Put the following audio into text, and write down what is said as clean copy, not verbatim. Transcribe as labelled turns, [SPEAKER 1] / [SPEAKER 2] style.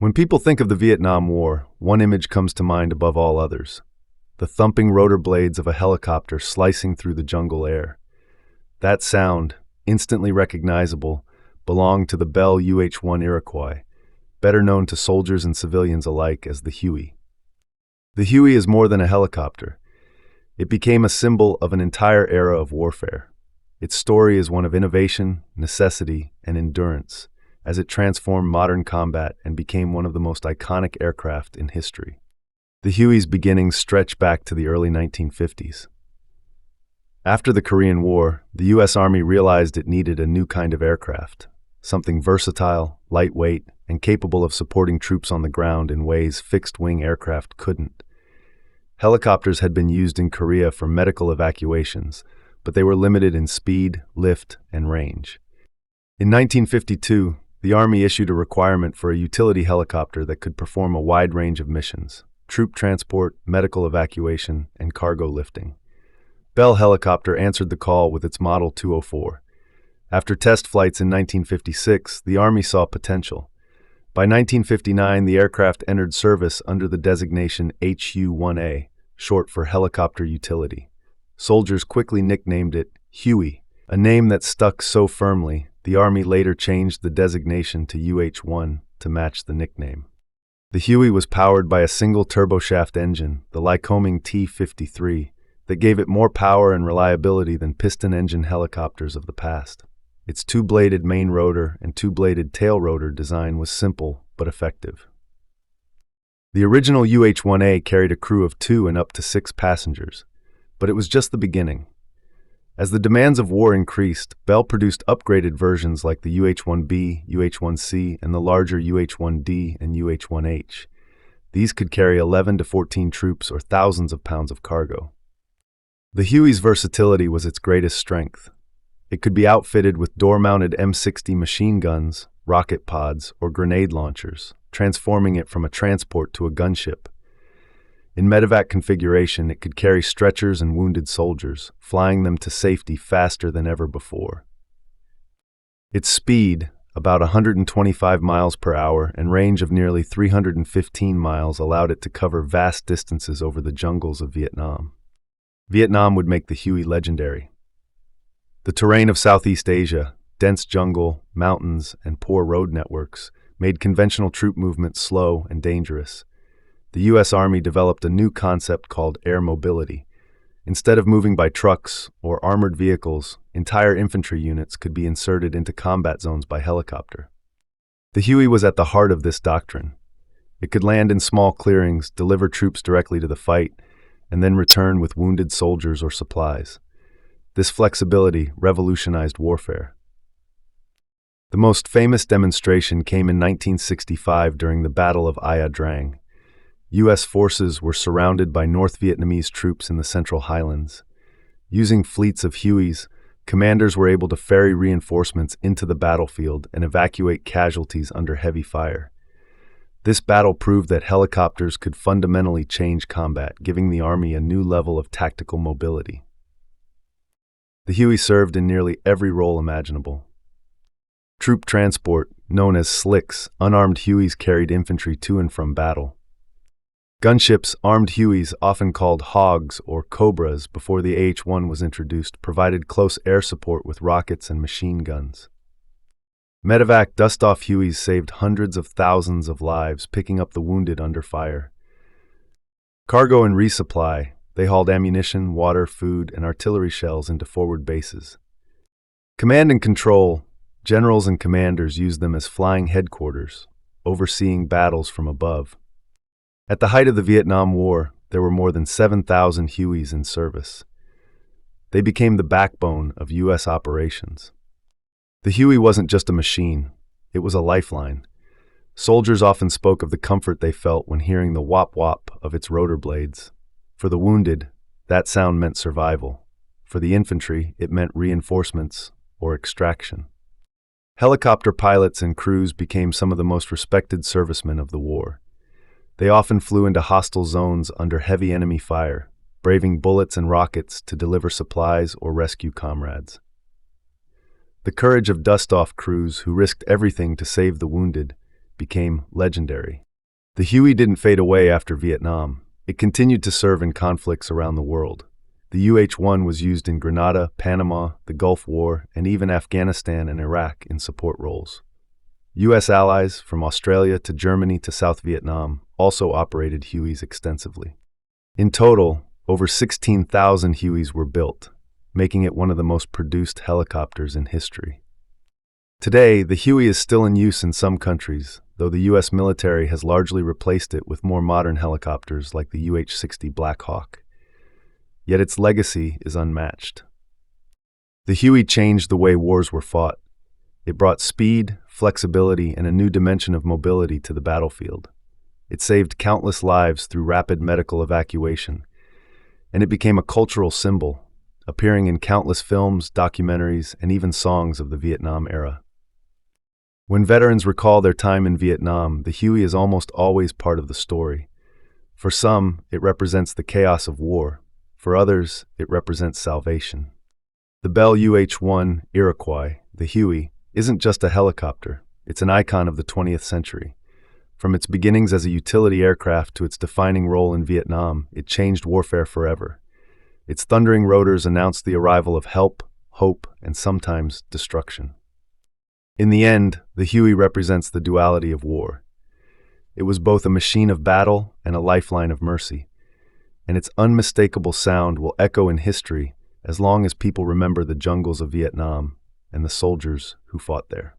[SPEAKER 1] When people think of the Vietnam War, one image comes to mind above all others: the thumping rotor blades of a helicopter slicing through the jungle air. That sound, instantly recognizable, belonged to the Bell UH-1 Iroquois, better known to soldiers and civilians alike as the Huey. The Huey is more than a helicopter. It became a symbol of an entire era of warfare. Its story is one of innovation, necessity, and endurance, as it transformed modern combat and became one of the most iconic aircraft in history. The Huey's beginnings stretch back to the early 1950s. After the Korean War, the U.S. Army realized it needed a new kind of aircraft, something versatile, lightweight, and capable of supporting troops on the ground in ways fixed-wing aircraft couldn't. Helicopters had been used in Korea for medical evacuations, but they were limited in speed, lift, and range. In 1952, the Army issued a requirement for a utility helicopter that could perform a wide range of missions: troop transport, medical evacuation, and cargo lifting. Bell Helicopter answered the call with its Model 204. After test flights in 1956, the Army saw potential. By 1959, the aircraft entered service under the designation HU-1A, short for Helicopter Utility. Soldiers quickly nicknamed it Huey, a name that stuck so firmly, the Army later changed the designation to UH-1 to match the nickname. The Huey was powered by a single turboshaft engine, the Lycoming T-53, that gave it more power and reliability than piston-engine helicopters of the past. Its two-bladed main rotor and two-bladed tail rotor design was simple but effective. The original UH-1A carried a crew of 2 and up to 6 passengers, but it was just the beginning. As the demands of war increased, Bell produced upgraded versions like the UH-1B, UH-1C, and the larger UH-1D and UH-1H. These could carry 11 to 14 troops or thousands of pounds of cargo. The Huey's versatility was its greatest strength. It could be outfitted with door-mounted M60 machine guns, rocket pods, or grenade launchers, transforming it from a transport to a gunship. In medevac configuration, it could carry stretchers and wounded soldiers, flying them to safety faster than ever before. Its speed, about 125 miles per hour, and range of nearly 315 miles allowed it to cover vast distances over the jungles of Vietnam. Vietnam would make the Huey legendary. The terrain of Southeast Asia, dense jungle, mountains, and poor road networks, made conventional troop movement slow and dangerous. The U.S. Army developed a new concept called air mobility. Instead of moving by trucks or armored vehicles, entire infantry units could be inserted into combat zones by helicopter. The Huey was at the heart of this doctrine. It could land in small clearings, deliver troops directly to the fight, and then return with wounded soldiers or supplies. This flexibility revolutionized warfare. The most famous demonstration came in 1965 during the Battle of Ia Drang. U.S. forces were surrounded by North Vietnamese troops in the Central Highlands. Using fleets of Hueys, commanders were able to ferry reinforcements into the battlefield and evacuate casualties under heavy fire. This battle proved that helicopters could fundamentally change combat, giving the Army a new level of tactical mobility. The Huey served in nearly every role imaginable. Troop transport, known as slicks, unarmed Hueys carried infantry to and from battle. Gunships, armed Hueys, often called hogs or cobras before the AH-1 was introduced, provided close air support with rockets and machine guns. Medevac dust-off Hueys saved hundreds of thousands of lives, picking up the wounded under fire. Cargo and resupply, they hauled ammunition, water, food, and artillery shells into forward bases. Command and control, generals and commanders used them as flying headquarters, overseeing battles from above. At the height of the Vietnam War, there were more than 7,000 Hueys in service. They became the backbone of U.S. operations. The Huey wasn't just a machine, it was a lifeline. Soldiers often spoke of the comfort they felt when hearing the whop-whop of its rotor blades. For the wounded, that sound meant survival. For the infantry, it meant reinforcements or extraction. Helicopter pilots and crews became some of the most respected servicemen of the war. They often flew into hostile zones under heavy enemy fire, braving bullets and rockets to deliver supplies or rescue comrades. The courage of dust-off crews who risked everything to save the wounded became legendary. The Huey didn't fade away after Vietnam. It continued to serve in conflicts around the world. The UH-1 was used in Grenada, Panama, the Gulf War, and even Afghanistan and Iraq in support roles. U.S. allies, from Australia to Germany to South Vietnam, also operated Hueys extensively. In total, over 16,000 Hueys were built, making it one of the most produced helicopters in history. Today, the Huey is still in use in some countries, though the U.S. military has largely replaced it with more modern helicopters like the UH-60 Black Hawk. Yet its legacy is unmatched. The Huey changed the way wars were fought. It brought speed, flexibility, and a new dimension of mobility to the battlefield. It saved countless lives through rapid medical evacuation, and it became a cultural symbol, appearing in countless films, documentaries, and even songs of the Vietnam era. When veterans recall their time in Vietnam, the Huey is almost always part of the story. For some, it represents the chaos of war. For others, it represents salvation. The Bell UH-1 Iroquois, the Huey, isn't just a helicopter. It's an icon of the 20th century. From its beginnings as a utility aircraft to its defining role in Vietnam, it changed warfare forever. Its thundering rotors announced the arrival of help, hope, and sometimes destruction. In the end, the Huey represents the duality of war. It was both a machine of battle and a lifeline of mercy, and its unmistakable sound will echo in history as long as people remember the jungles of Vietnam and the soldiers who fought there.